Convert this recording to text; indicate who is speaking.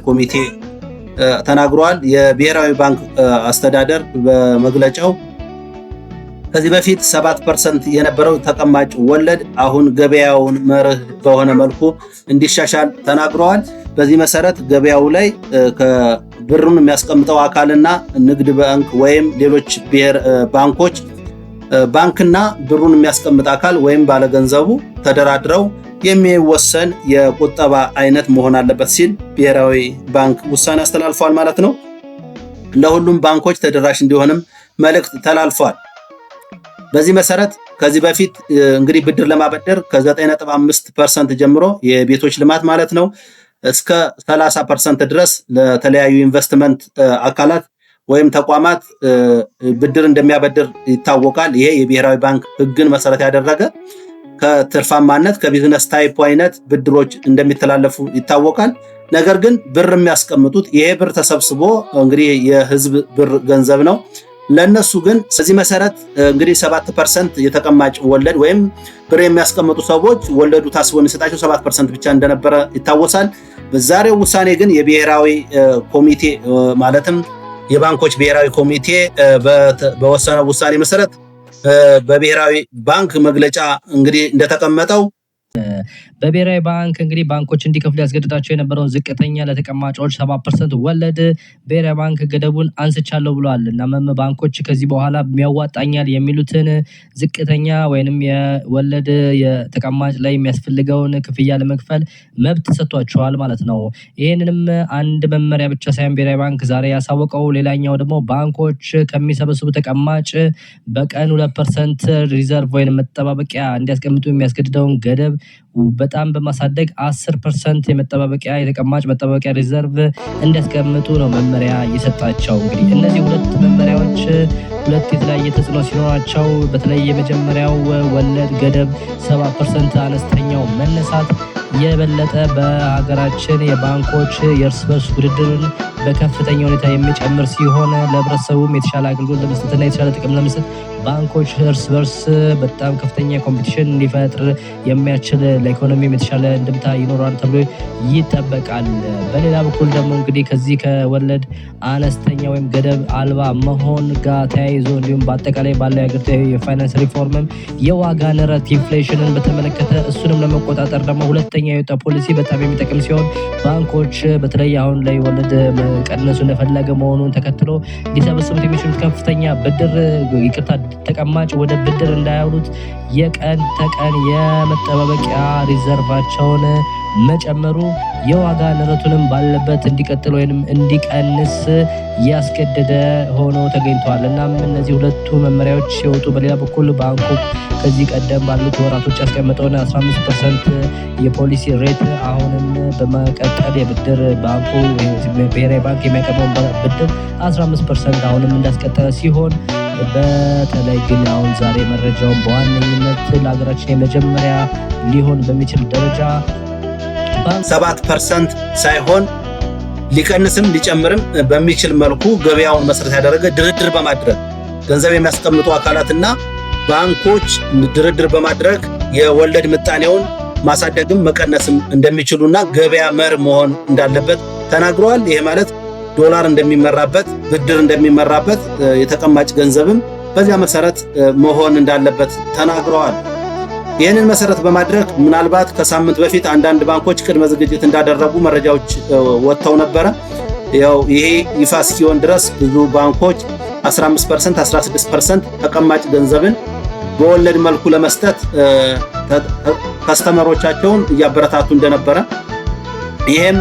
Speaker 1: ኮሚቴ ተናግሯል። የብሔራዊ ባንክ አስተዳደር በመግለጫው ከዚህ በፊት 7% የነበረው ተቀማጭ ወለድ አሁን ገበያውን መርህ በሆነ መልኩ እንዲሻሻል ተናግረዋል። በዚህ መሰረት ገበያው ላይ ከብሩን የሚያስቀምጠው አካልና ንግድ ባንክ ወይም ሌሎች ባንኮች ባንክና ብሩን የሚያስቀምጥ አካል ወይም ባለገንዘቡ ተደራድረው የሚወሰን የቁጠባ አይነት መሆን አለበት ሲል ብሔራዊ ባንክ ውሳኔ አስተላልፏል ማለት ነው። ለሁሉም ባንኮች ተደራሽ እንዲሆንም መልእክት ተላልፏል። በዚህ መሰረት ከዚህ በፊት እንግዲህ ብድር ለማበደር ከ9.5% ጀምሮ የቤቶች ልማት ማለት ነው እስከ 30% ድረስ ለተለያዩ ኢንቨስትመንት አካላት ወይም ተቋማት ብድር እንደሚያበድር ይታወቃል። ይሄ የብሔራዊ ባንክ ሕግን መሰረት ያደረገ ከትርፋማነት ከቢዝነስ ታይፕ አይነት ብድሮች እንደሚተላለፉ ይታወቃል። ነገር ግን ብር የሚያስቀምጡት ይሄ ብር ተሰብስቦ እንግዲህ የህዝብ ብር ገንዘብ ነው። ለነሱ ግን በዚህ መሰረት እንግዲህ 7% የተቀማጭ ወለድ ወይም ብር የሚያስቀምጡ ሰዎች ወለዱ ታስቦ የሚሰጣቸው 7% ብቻ እንደነበረ ይታወሳል። በዛሬው ውሳኔ ግን የብሔራዊ ኮሚቴ ማለትም የባንኮች ብሔራዊ ኮሚቴ በወሰነው ውሳኔ መሰረት በብሔራዊ ባንክ መግለጫ እንግዲህ እንደተቀመጠው
Speaker 2: በብሔራዊ ባንክ እንግዲህ ባንኮች እንዲከፍሉ ያስገድዳቸው የነበረውን ዝቅተኛ ለተቀማጮች 7% ወለድ ብሔራዊ ባንክ ገደቡን አንስቻለሁ ብሏል። እናም ባንኮች ከዚህ በኋላ የሚያዋጣኛል የሚሉትን ዝቅተኛ ወይንም የወለድ የተቀማጭ ላይ የሚያስፈልገውን ክፍያ ለመክፈል መብት ሰጥቷቸዋል ማለት ነው። ይህንንም አንድ መመሪያ ብቻ ሳይሆን ብሔራዊ ባንክ ዛሬ ያሳወቀው ሌላኛው ደግሞ ባንኮች ከሚሰበስቡ ተቀማጭ በቀን 2% ሪዘርቭ ወይንም መጠባበቂያ እንዲያስቀምጡ የሚያስገድደውን ገደብ በጣም በማሳደግ 10% የመጠባበቂያ የተቀማጭ መጠባበቂያ ሪዘርቭ እንዲያስቀምጡ ነው መመሪያ የሰጣቸው። እንግዲህ እነዚህ ሁለት መመሪያዎች ሁለት የተለያየ ተጽዕኖ ሲኖራቸው በተለይ የመጀመሪያው ወለድ ገደብ 7% አነስተኛው መነሳት የበለጠ በሀገራችን የባንኮች የእርስ በርስ ውድድርን በከፍተኛ ሁኔታ የሚጨምር ሲሆን ለህብረተሰቡም የተሻለ አገልግሎት ለመስጠትና የተሻለ ጥቅም ለመስጠት ባንኮች እርስ በርስ በጣም ከፍተኛ ኮምፒቲሽን እንዲፈጥር የሚያስችል ለኢኮኖሚም የተሻለ እንድምታ ይኖራል ተብሎ ይጠበቃል። በሌላ በኩል ደግሞ እንግዲህ ከዚህ ከወለድ አነስተኛ ወይም ገደብ አልባ መሆን ጋር ተያይዞ እንዲሁም በአጠቃላይ ባለው የሀገሪቱ የፋይናንስ ሪፎርምም የዋጋ ንረት ኢንፍሌሽንን በተመለከተ እሱንም ለመቆጣጠር ደግሞ ሁለተኛ የወጣ ፖሊሲ በጣም የሚጠቅም ሲሆን ባንኮች በተለይ አሁን ላይ ወለድ መቀነሱ እንደፈለገ መሆኑን ተከትሎ ሊሰበስቡት የሚችሉት ከፍተኛ ብድር ተቀማጭ ወደ ብድር እንዳያውሉት የቀን ተቀን የመጠባበቂያ ሪዘርቫቸውን መጨመሩ የዋጋ ንረቱንም ባለበት እንዲቀጥል ወይንም እንዲቀንስ ያስገደደ ሆኖ ተገኝቷል። እናም እነዚህ ሁለቱ መመሪያዎች ሲወጡ በሌላ በኩል ባንኩ ከዚህ ቀደም ባሉት ወራቶች ያስቀመጠውን 15% የፖሊሲ ሬት አሁንም በመቀጠል የብድር ባንኩ ብሔራዊ ባንክ የሚያቀርበውን ብድር 15% አሁንም እንዳስቀጠለ ሲሆን በተለይ ግን አሁን ዛሬ መረጃውን በዋነኝነት ለሀገራችን የመጀመሪያ ሊሆን በሚችል ደረጃ
Speaker 1: 7% ሳይሆን ሊቀንስም ሊጨምርም በሚችል መልኩ ገበያውን መሰረት ያደረገ ድርድር በማድረግ ገንዘብ የሚያስቀምጡ አካላትና ባንኮች ድርድር በማድረግ የወለድ ምጣኔውን ማሳደግም መቀነስም እንደሚችሉና ገበያ መር መሆን እንዳለበት ተናግረዋል። ይሄ ማለት ዶላር እንደሚመራበት ብድር እንደሚመራበት የተቀማጭ ገንዘብም በዚያ መሰረት መሆን እንዳለበት ተናግረዋል። ይህንን መሰረት በማድረግ ምናልባት ከሳምንት በፊት አንዳንድ ባንኮች ቅድመ ዝግጅት እንዳደረጉ መረጃዎች ወጥተው ነበረ። ያው ይሄ ይፋ እስኪሆን ድረስ ብዙ ባንኮች 15% 16% ተቀማጭ ገንዘብን በወለድ መልኩ ለመስጠት ከስተመሮቻቸውን እያበረታቱ እንደነበረ ይህም